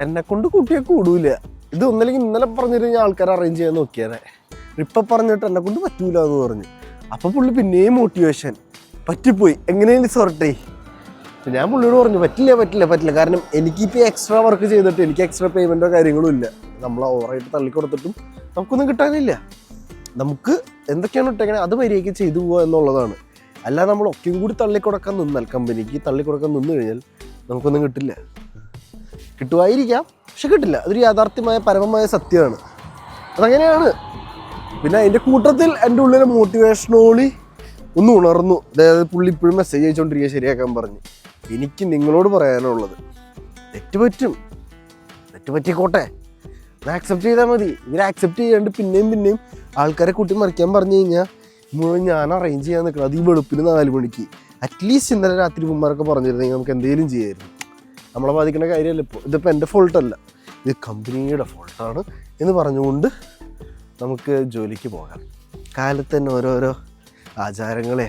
എന്നെ കൊണ്ട് കൂട്ടിയാൽ കൂടൂല. ഇത് ഒന്നല്ലെങ്കിൽ ഇന്നലെ പറഞ്ഞിരുന്ന ആൾക്കാർ അറേഞ്ച് ചെയ്യാൻ നോക്കിയാലേ, ഇപ്പം പറഞ്ഞിട്ട് എന്നെ കൊണ്ട് പറ്റൂല എന്ന് പറഞ്ഞു. അപ്പം പുള്ളി പിന്നെയും മോട്ടിവേഷൻ പറ്റിപ്പോയി, എങ്ങനെയാണ് സോർട്ടേ. ഞാൻ പുള്ളിയോട് പറഞ്ഞു പറ്റില്ല. കാരണം എനിക്കിപ്പോൾ എക്സ്ട്രാ വർക്ക് ചെയ്തിട്ട് എനിക്ക് എക്സ്ട്രാ പേയ്മെൻറ്റോ കാര്യങ്ങളും ഇല്ല. നമ്മൾ ഓവറായിട്ട് തള്ളിക്കൊടുത്തിട്ടും നമുക്കൊന്നും കിട്ടാനില്ല. നമുക്ക് എന്തൊക്കെയാണ് ഇട്ടേക്കണേ അത് മര്യാദയ്ക്ക് ചെയ്തു പോവുക എന്നുള്ളതാണ്. അല്ലാതെ നമ്മൾ ഒക്കെയും കൂടി തള്ളിക്കൊടുക്കാൻ നിന്നാൽ, കമ്പനിക്ക് തള്ളിക്കൊടുക്കാൻ നിന്ന് കഴിഞ്ഞാൽ നമുക്കൊന്നും കിട്ടില്ല. കിട്ടുമായിരിക്കാം, പക്ഷെ കിട്ടില്ല. അതൊരു യാഥാർത്ഥ്യമായ പരമമായ സത്യമാണ്. അതങ്ങനെയാണ്. പിന്നെ അതിൻ്റെ കൂട്ടത്തിൽ എൻ്റെ ഉള്ളിലെ മോട്ടിവേഷനോളി ഒന്ന് ഉണർന്നു. അതായത് പുള്ളി ഇപ്പോഴും മെസ്സേജ് അയച്ചുകൊണ്ടിരിക്കുക ശരിയാക്കാൻ പറഞ്ഞ്. എനിക്ക് നിങ്ങളോട് പറയാനുള്ളത്, തെറ്റ് പറ്റിക്കോട്ടെ, അത് ആക്സെപ്റ്റ് ചെയ്താൽ മതി. ഇവർ ആക്സെപ്റ്റ് ചെയ്യാണ്ട് പിന്നെയും ആൾക്കാരെ കൂട്ടി മറിക്കാൻ പറഞ്ഞു കഴിഞ്ഞാൽ മുഴുവൻ ഞാൻ അറേഞ്ച് ചെയ്യാൻ നിൽക്കണം. അത് ഈ വെളുപ്പിന് 4 മണിക്ക്. അറ്റ്ലീസ്റ്റ് ഇന്നലെ രാത്രി മുമ്പാരൊക്കെ പറഞ്ഞിരുന്നെങ്കിൽ നമുക്ക് എന്തെങ്കിലും ചെയ്യായിരുന്നു. നമ്മളെ ബാധിക്കുന്ന കാര്യമല്ല. ഇതിപ്പോൾ എൻ്റെ ഫോൾട്ടല്ല, ഇത് കമ്പനിയുടെ ഫോൾട്ടാണ് എന്ന് പറഞ്ഞുകൊണ്ട് നമുക്ക് ജോലിക്ക് പോകാം. കാലത്ത് തന്നെ ഓരോരോ ആചാരങ്ങളെ